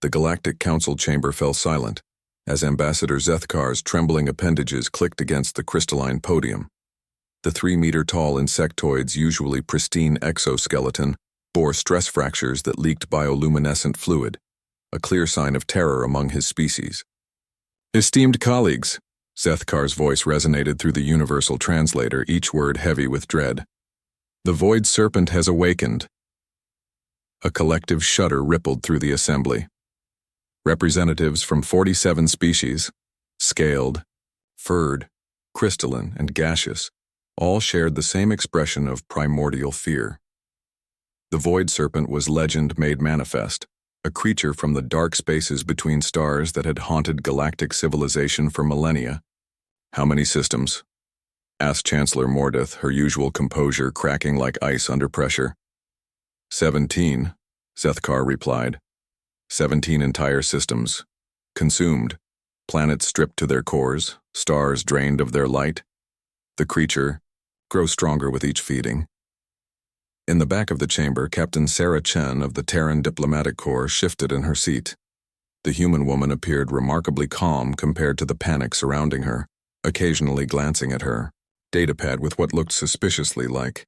The Galactic Council chamber fell silent, as Ambassador Zethkar's trembling appendages clicked against the crystalline podium. The 3-meter-tall insectoid's usually pristine exoskeleton bore stress fractures that leaked bioluminescent fluid, a clear sign of terror among his species. "Esteemed colleagues," Zethkar's voice resonated through the universal translator, each word heavy with dread. "The Void Serpent has awakened." A collective shudder rippled through the assembly. Representatives from 47 species, scaled, furred, crystalline, and gaseous, all shared the same expression of primordial fear. The Void Serpent was legend made manifest, a creature from the dark spaces between stars that had haunted galactic civilization for millennia. "How many systems?" asked Chancellor Mordeth, her usual composure cracking like ice under pressure. 17, Zethkar replied. 17 entire systems. Consumed. Planets stripped to their cores, stars drained of their light. The creature grows stronger with each feeding. In the back of the chamber, Captain Sarah Chen of the Terran Diplomatic Corps shifted in her seat. The human woman appeared remarkably calm compared to the panic surrounding her, occasionally glancing at her datapad with what looked suspiciously like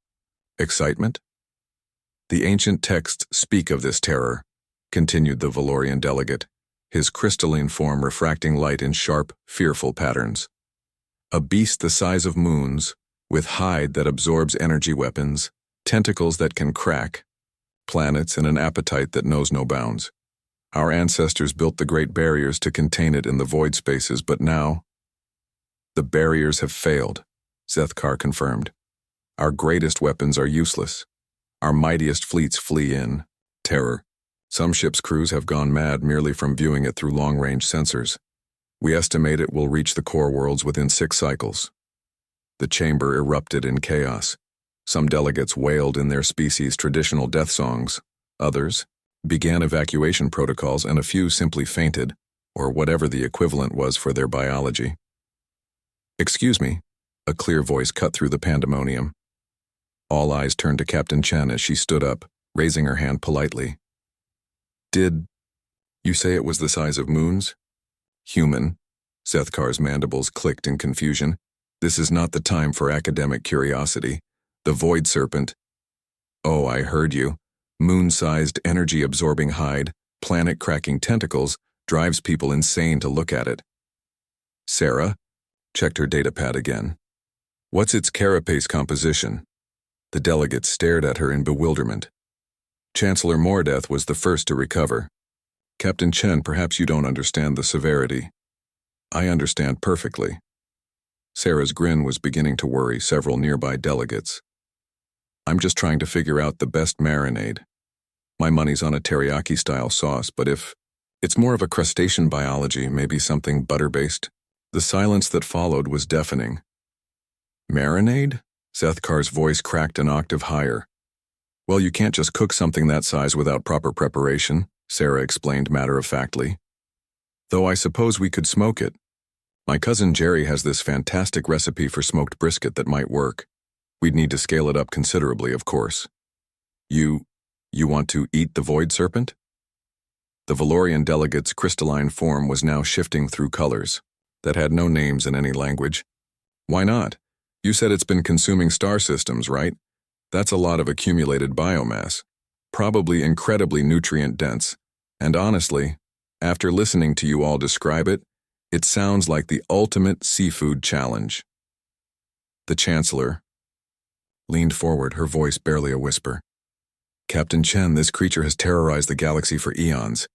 excitement. "The ancient texts speak of this terror," continued the Valorian delegate, his crystalline form refracting light in sharp, fearful patterns. "A beast the size of moons, with hide that absorbs energy weapons, tentacles that can crack, planets and an appetite that knows no bounds. Our ancestors built the great barriers to contain it in the void spaces, but now the barriers have failed," Zethkar confirmed. "Our greatest weapons are useless. Our mightiest fleets flee in terror. Some ships' crews have gone mad merely from viewing it through long-range sensors. We estimate it will reach the core worlds within 6 cycles." The chamber erupted in chaos. Some delegates wailed in their species' traditional death songs. Others began evacuation protocols, and a few simply fainted, or whatever the equivalent was for their biology. "Excuse me," a clear voice cut through the pandemonium. All eyes turned to Captain Chen as she stood up, raising her hand politely. "Did you say it was the size of moons?" "Human." Zethkar's mandibles clicked in confusion. "This is not the time for academic curiosity. The Void Serpent." "Oh, I heard you. Moon-sized, energy-absorbing hide, planet-cracking tentacles, drives people insane to look at it." Sarah checked her datapad again. "What's its carapace composition?" The delegate stared at her in bewilderment. Chancellor Mordeth was the first to recover. "Captain Chen, perhaps you don't understand the severity." "I understand perfectly." Sarah's grin was beginning to worry several nearby delegates. "I'm just trying to figure out the best marinade. My money's on a teriyaki-style sauce, but if it's more of a crustacean biology, maybe something butter-based." The silence that followed was deafening. "Marinade?" Zethkar's voice cracked an octave higher. "Well, you can't just cook something that size without proper preparation," Sarah explained matter-of-factly. "Though I suppose we could smoke it. My cousin Jerry has this fantastic recipe for smoked brisket that might work. We'd need to scale it up considerably, of course." You want to eat the Void Serpent?" The Valorian delegate's crystalline form was now shifting through colors that had no names in any language. "Why not? You said it's been consuming star systems, right? That's a lot of accumulated biomass, probably incredibly nutrient-dense, and honestly, after listening to you all describe it, it sounds like the ultimate seafood challenge." The Chancellor leaned forward, her voice barely a whisper. "Captain Chen, this creature has terrorized the galaxy for eons.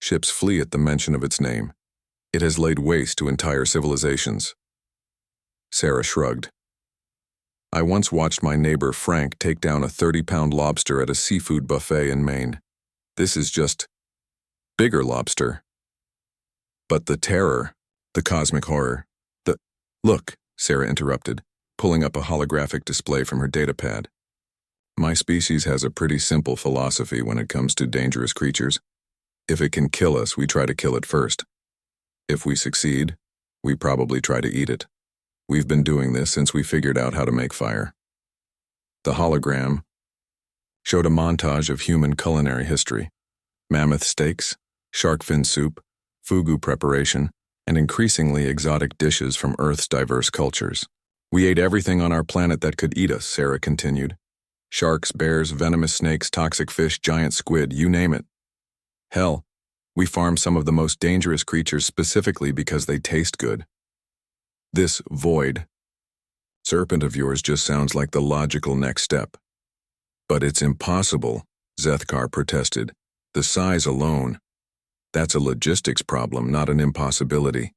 Ships flee at the mention of its name. It has laid waste to entire civilizations." Sarah shrugged. "I once watched my neighbor Frank take down a 30-pound lobster at a seafood buffet in Maine. This is just bigger lobster. But the terror, the cosmic horror, the—" "Look," Sarah interrupted, pulling up a holographic display from her datapad. "My species has a pretty simple philosophy when it comes to dangerous creatures. If it can kill us, we try to kill it first. If we succeed, we probably try to eat it. We've been doing this since we figured out how to make fire." The hologram showed a montage of human culinary history. Mammoth steaks, shark fin soup, fugu preparation, and increasingly exotic dishes from Earth's diverse cultures. We ate everything on our planet that could eat us, Sarah continued. Sharks, bears, venomous snakes, toxic fish, giant squid, you name it. Hell, we farm some of the most dangerous creatures specifically because they taste good. This void serpent of yours just sounds like the logical next step. But it's impossible, Zethkar protested. The size alone. That's a logistics problem, not an impossibility.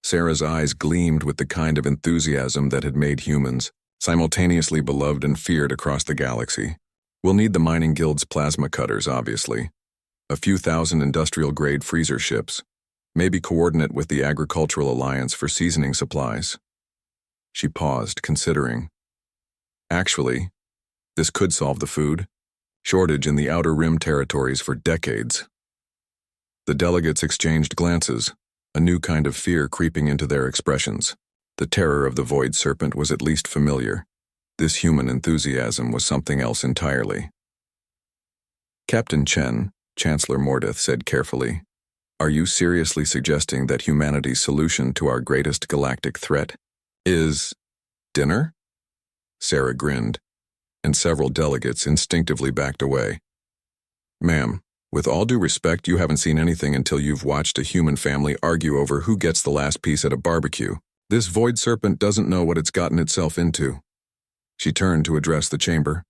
Sarah's eyes gleamed with the kind of enthusiasm that had made humans simultaneously beloved and feared across the galaxy. We'll need the mining guild's plasma cutters, obviously. A few thousand industrial-grade freezer ships. Maybe coordinate with the Agricultural Alliance for seasoning supplies. She paused, considering. Actually, this could solve the food shortage in the Outer Rim territories for decades. The delegates exchanged glances, a new kind of fear creeping into their expressions. The terror of the Void Serpent was at least familiar. This human enthusiasm was something else entirely. Captain Chen, Chancellor Mordeth said carefully, "Are you seriously suggesting that humanity's solution to our greatest galactic threat is dinner?" Sarah grinned, and several delegates instinctively backed away. "Ma'am, with all due respect, you haven't seen anything until you've watched a human family argue over who gets the last piece at a barbecue. This Void Serpent doesn't know what it's gotten itself into." She turned to address the chamber.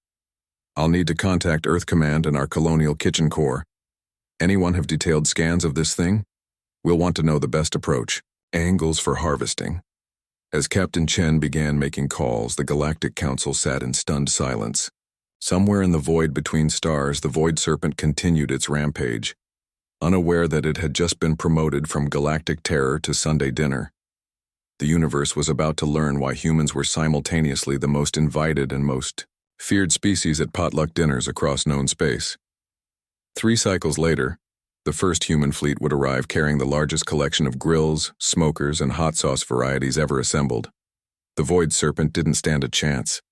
"I'll need to contact Earth Command and our Colonial Kitchen Corps. Anyone have detailed scans of this thing? We'll want to know the best approach, angles for harvesting." As Captain Chen began making calls, the Galactic Council sat in stunned silence. Somewhere in the void between stars, the Void Serpent continued its rampage, unaware that it had just been promoted from galactic terror to Sunday dinner. The universe was about to learn why humans were simultaneously the most invited and most feared species at potluck dinners across known space. 3 cycles later, the first human fleet would arrive carrying the largest collection of grills, smokers, and hot sauce varieties ever assembled. The Void Serpent didn't stand a chance.